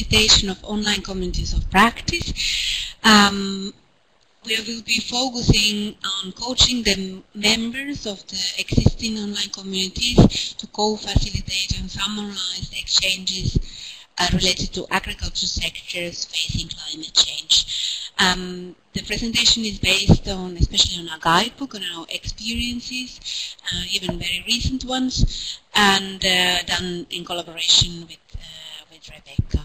facilitation of online communities of practice. We will be focusing on coaching the members of the existing online communities to co-facilitate and summarize the exchanges related to agriculture sectors facing climate change. The presentation is based on, especially on our guidebook, on our experiences, even very recent ones, and done in collaboration with Rebecca.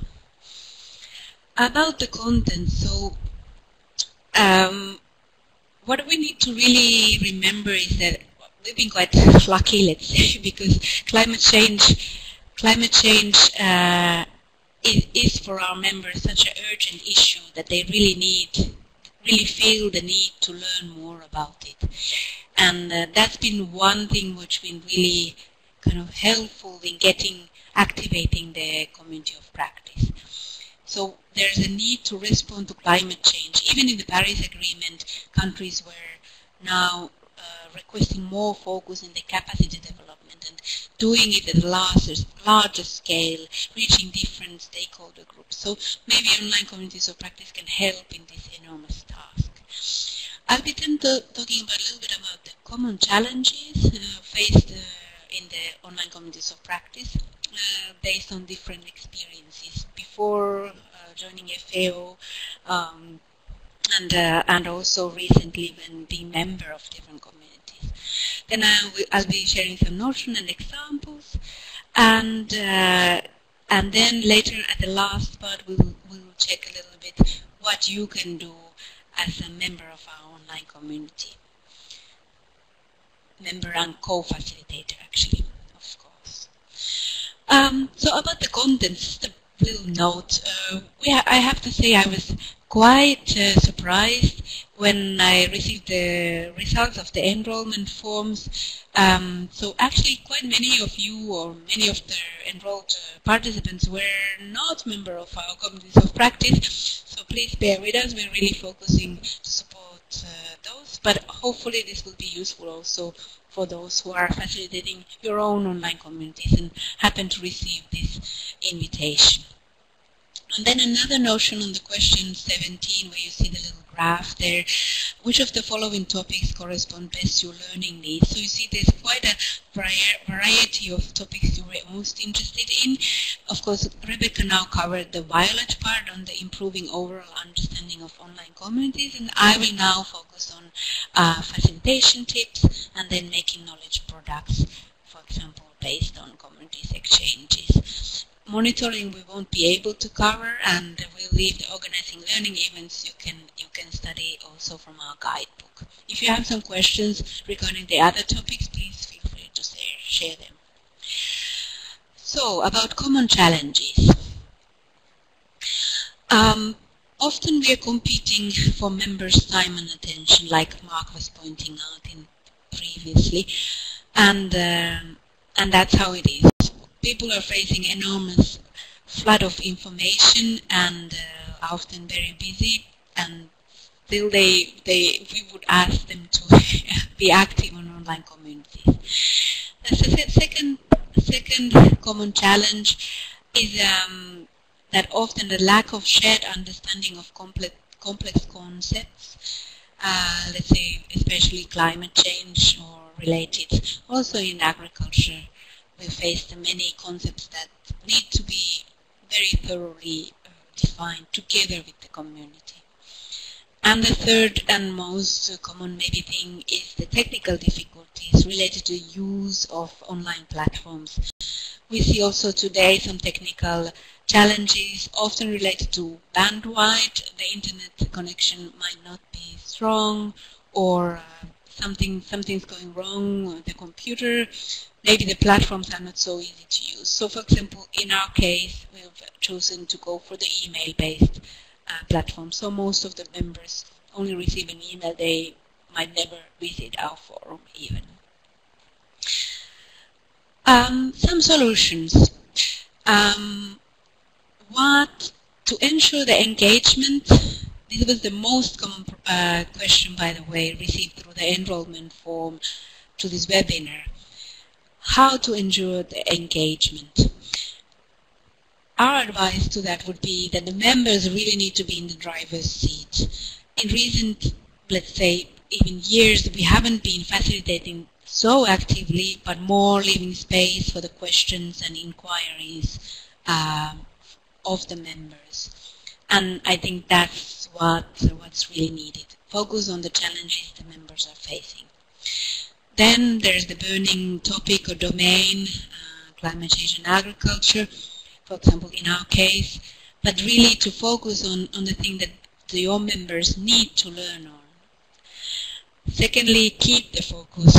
About the content, so what we need to really remember is that we've been quite lucky, let's say, because climate change is for our members such an urgent issue that they really feel the need to learn more about it. And that's been one thing which been really kind of helpful in activating the community of practice. So there's a need to respond to climate change. Even in the Paris Agreement, countries were now requesting more focus in the capacity development and doing it at a larger scale, reaching different stakeholder groups. So maybe online communities of practice can help in this enormous task. I'll be then talking about a little bit about the common challenges faced in the online communities of practice based on different experiences before joining FAO and also recently when being member of different communities. Then I'll be sharing some notion and examples, and then later at the last part we'll check a little bit what you can do as a member of our online community. Member and co-facilitator, actually, of course. So about the content, just a little note. I have to say I was quite surprised when I received the results of the enrollment forms. So actually quite many of you or many of the enrolled participants were not member of our communities of practice. So please bear with us. We're really focusing to support those. But hopefully this will be useful also for those who are facilitating your own online communities and happen to receive this invitation. And then another notion on the question 17, where you see the little graph there, which of the following topics correspond best to your learning needs? So you see there's quite a variety of topics you were most interested in. Of course, Rebecca now covered the violet part on the improving overall understanding of online communities, and I will now focus on facilitation tips and then making knowledge products, for example, based on communities exchanges. Monitoring we won't be able to cover, and we'll leave the organizing learning events you can study also from our guidebook. If you have some questions regarding the other topics, please feel free to share them. So about common challenges. Often we are competing for members' time and attention, like Mark was pointing out previously, and that's how it is. People are facing enormous flood of information and often very busy, and still we would ask them to be active on online communities. The second common challenge is that often the lack of shared understanding of complex concepts, let's say especially climate change or related, also in agriculture. We face many concepts that need to be very thoroughly defined together with the community. And the third and most common maybe thing is the technical difficulties related to use of online platforms. We see also today some technical challenges often related to bandwidth. The internet connection might not be strong, or something's going wrong with the computer. Maybe the platforms are not so easy to use. So for example, in our case, we've chosen to go for the email-based platform. So most of the members only receive an email. They might never visit our forum even. Some solutions. What to ensure the engagement? This was the most common question, by the way, received through the enrollment form to this webinar. How to ensure the engagement? our advice to that would be that the members really need to be in the driver's seat. In recent, let's say, even years, we haven't been facilitating so actively, but more leaving space for the questions and inquiries of the members. And I think that's what's really needed. Focus on the challenges the members are facing. Then there's the burning topic or domain, climate change and agriculture, for example, in our case, but really to focus on the thing that your members need to learn on. Secondly, keep the focus,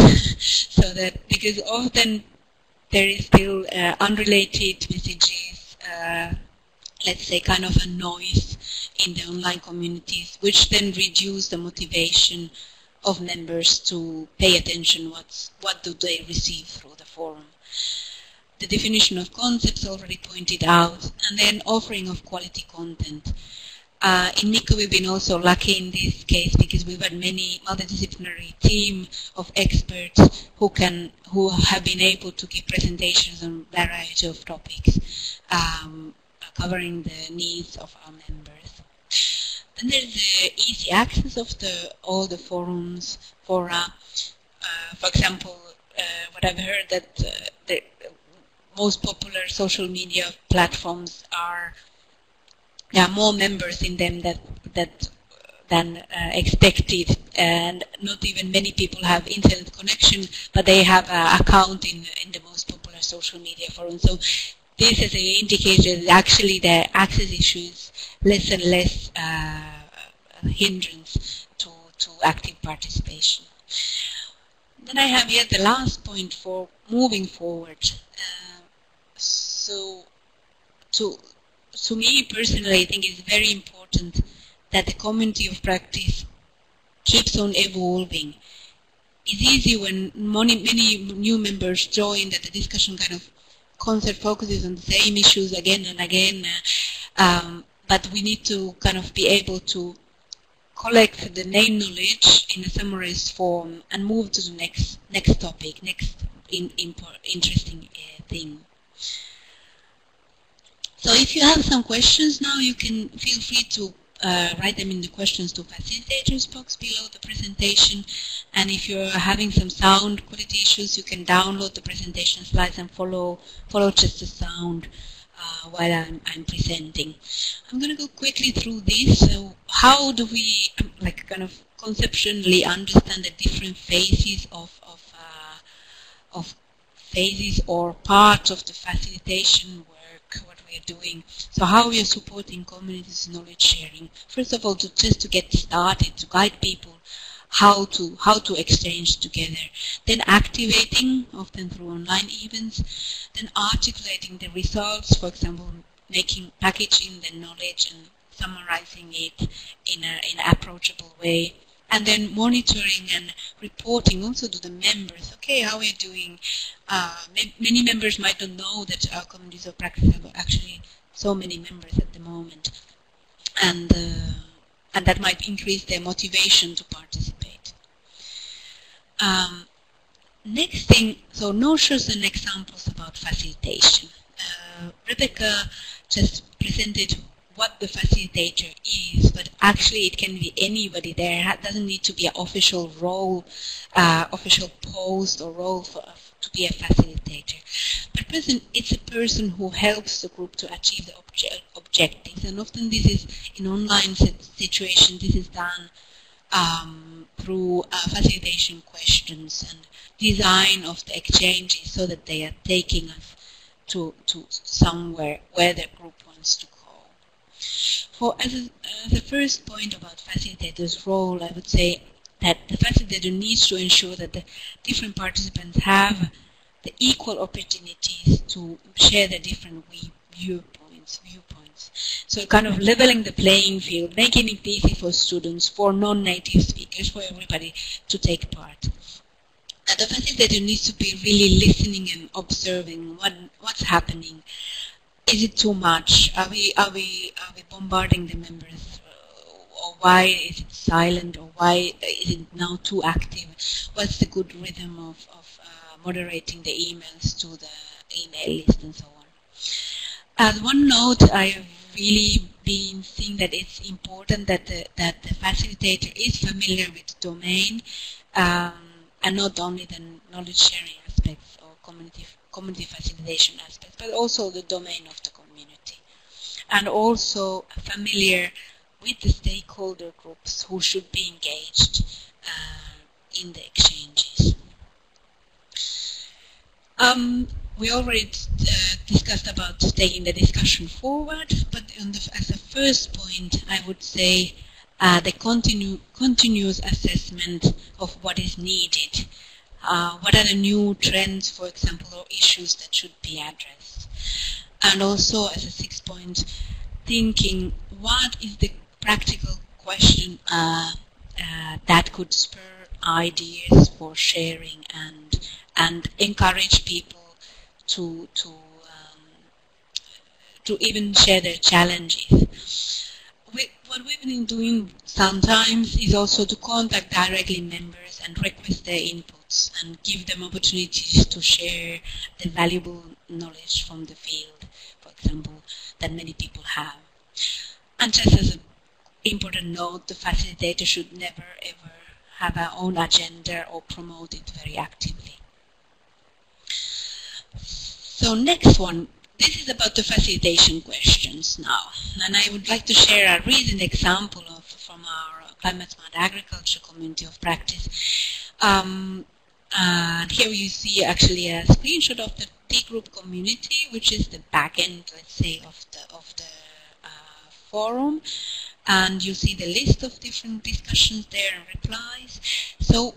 so that, because often there is still unrelated messages, let's say kind of a noise in the online communities, which then reduce the motivation of members to pay attention what do they receive through the forum. The definition of concepts already pointed out, and then offering of quality content. In MICCA we've been also lucky in this case because we've had many multidisciplinary team of experts who have been able to give presentations on a variety of topics, covering the needs of our members. Then there's the easy access of all the forums, fora. For example, what I've heard that the most popular social media platforms there are more members in them than expected, and not even many people have internet connection, but they have an account in the most popular social media forums. So this is an indicator that actually the access issue is less and less hindrance to active participation. Then I have here the last point for moving forward. So to me personally, I think it's very important that the community of practice keeps on evolving. It's easy when many new members join that the discussion kind of concept focuses on the same issues again and again, but we need to kind of be able to collect the main knowledge in a summarized form and move to the next topic, next interesting thing. So if you have some questions now, you can feel free to write them in the questions to facilitators box below the presentation. And if you're having some sound quality issues, you can download the presentation slides and follow just the sound while I'm presenting. I'm going to go quickly through this. So how do we kind of conceptually understand the different phases of phases or parts of the facilitation work, what we are doing? So how we are supporting communities' knowledge sharing. First of all, just to get started, to guide people how to exchange together. Then activating, often through online events. Then articulating the results, for example, packaging the knowledge and summarizing it in an approachable way. And then monitoring and reporting also to the members. Okay, how we're doing. Many members might not know that our communities of practice have actually so many members at the moment, and that might increase their motivation to participate. Next thing, so notions and examples about facilitation. Rebecca just presented what the facilitator is, but actually it can be anybody. There doesn't need to be an official role, official post or role to be a facilitator. But it's a person who helps the group to achieve the objectives, and often this is in online situations. This is done through facilitation questions and design of the exchanges, so that they are taking us to somewhere where the group wants to go. As the first point about facilitators' role, I would say that the facilitator needs to ensure that the different participants have the equal opportunities to share their different viewpoints. So kind of leveling the playing field, making it easy for students, for non-native speakers, for everybody to take part. And the facilitator needs to be really listening and observing what's happening. Is it too much? Are we bombarding the members? Or why is it silent? Or why is it now too active? What's the good rhythm of moderating the emails to the email list and so on? As one note, I have really been seeing that it's important that the facilitator is familiar with the domain, and not only the knowledge sharing aspects or community facilitation aspects, but also the domain of the community, and also familiar with the stakeholder groups who should be engaged in the exchanges. We already discussed about taking the discussion forward, but as a first point, I would say the continuous assessment of what is needed. What are the new trends, for example, or issues that should be addressed? And also, as a sixth point, thinking what is the practical question that could spur ideas for sharing and encourage people to even share their challenges. What we've been doing sometimes is also to contact directly members and request their inputs and give them opportunities to share the valuable knowledge from the field, for example, that many people have. And just as an important note, the facilitator should never ever have our own agenda or promote it very actively. So next one, this is about the facilitation questions now. And I would like to share a recent example from our Climate Smart Agriculture community of practice. And here you see actually a screenshot of the D group community, which is the back end, let's say, of the forum. And you see the list of different discussions there and replies. So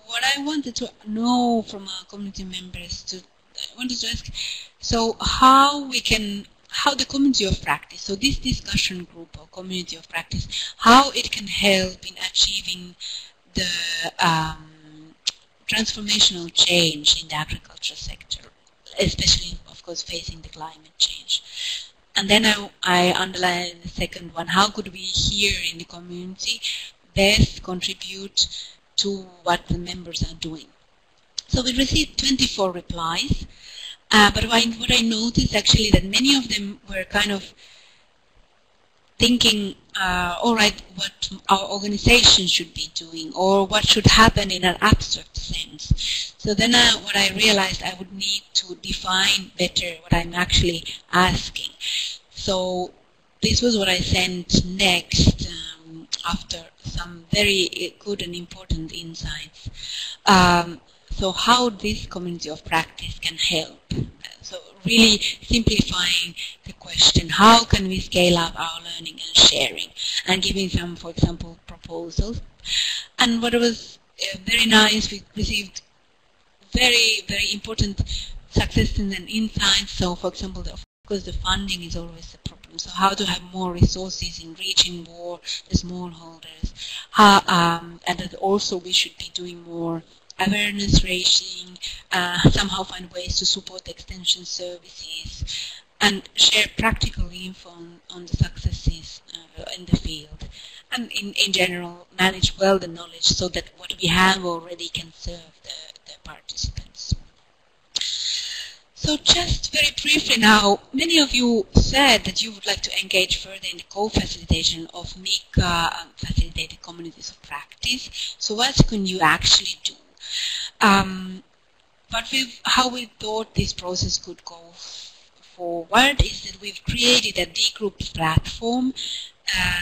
what I wanted to know from our community members I wanted to ask, so how the community of practice, so this discussion group or community of practice, how it can help in achieving the transformational change in the agriculture sector, especially, of course, facing the climate change. And then I underline the second one, how could we here in the community best contribute to what the members are doing? So we received 24 replies, but what I noticed actually that many of them were kind of thinking, all right, what our organization should be doing or what should happen in an abstract sense. So then what I realized I would need to define better what I'm actually asking. So this was what I sent next after some very good and important insights. So how this community of practice can help. So really simplifying the question, how can we scale up our learning and sharing, and giving some, for example, proposals. And what was very nice, we received very, very important successes and insights. So for example, of course the funding is always the problem. So how to have more resources in reaching more the smallholders. And that also we should be doing more awareness raising, somehow find ways to support extension services, and share practical info on the successes in the field. And in general, manage well the knowledge so that what we have already can serve the participants. So just very briefly now, many of you said that you would like to engage further in the co-facilitation of MICCA facilitated communities of practice. So what can you actually do? But how we thought this process could go forward is that we've created a D-Groups platform.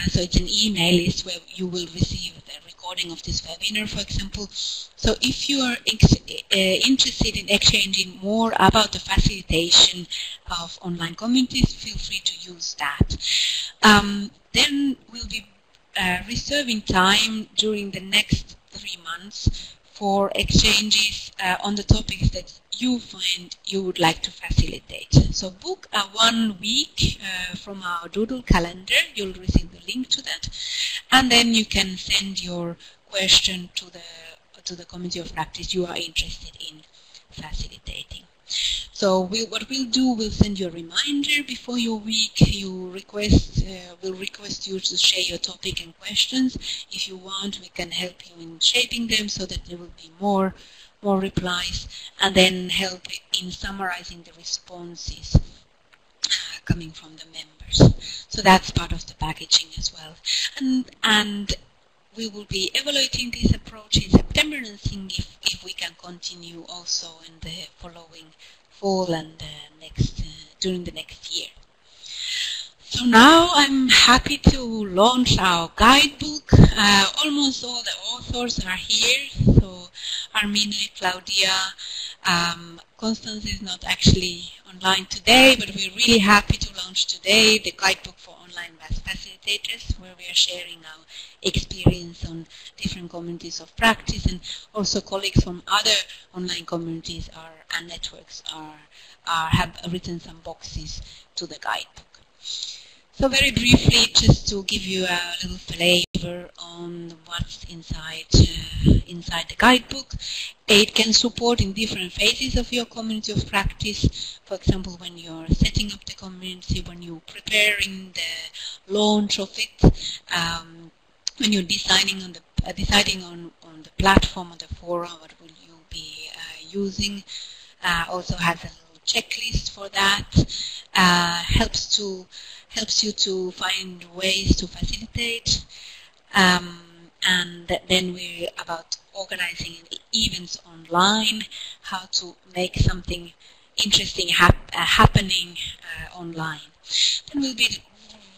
So it's an email list where you will receive the recording of this webinar, for example. So if you are interested in exchanging more about the facilitation of online communities, feel free to use that. Then we'll be reserving time during the next 3 months for exchanges on the topics that you find you would like to facilitate. So book a 1 week from our Doodle calendar. You'll receive the link to that, and then you can send your question to the community of practice you are interested in facilitating. So what we'll do, we'll send you a reminder before your week. We'll request you to share your topic and questions. If you want, we can help you in shaping them so that there will be more replies, and then help in summarizing the responses coming from the members. So that's part of the packaging as well. And we will be evaluating this approach in September and seeing if we can continue also in the following fall and during the next year. So now I'm happy to launch our guidebook. Almost all the authors are here. So Armina, Claudia, Constance is not actually online today, but we're really happy to launch today the guidebook for online facilitators, where we are sharing our experience on different communities of practice, and also colleagues from other online communities and networks have written some boxes to the guidebook. So very briefly, just to give you a little flavor on what's inside the guidebook, it can support in different phases of your community of practice. For example, when you're setting up the community, when you're preparing the launch of it, when you're deciding on the platform or the forum, what will you be using. Also has a little checklist for that. Helps you to find ways to facilitate, and then we're about organizing events online, how to make something interesting happening online. Then we'll be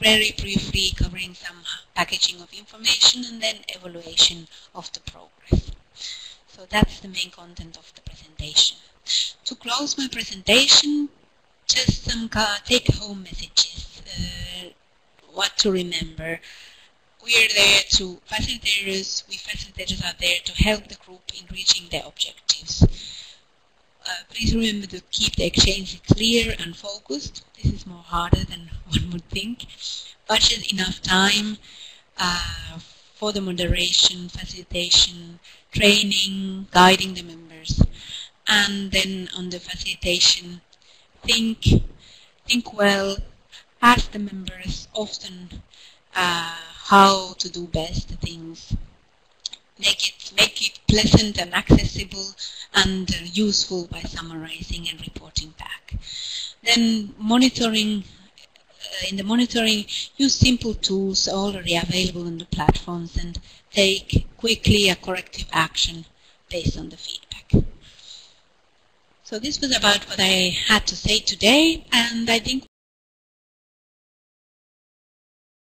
very briefly covering some packaging of information and then evaluation of the progress. So that's the main content of the presentation. To close my presentation, just some take-home messages. What to remember. We are there to facilitators. We facilitators are there to help the group in reaching their objectives. Please remember to keep the exchange clear and focused. This is more harder than one would think. Budget enough time for the moderation, facilitation, training, guiding the members. And then on the facilitation, think well. Ask the members often how to do best things. Make it pleasant and accessible and useful by summarizing and reporting back. Then monitoring. In the monitoring, use simple tools already available on the platforms and take quickly a corrective action based on the feedback. So this was about what I had to say today, and I think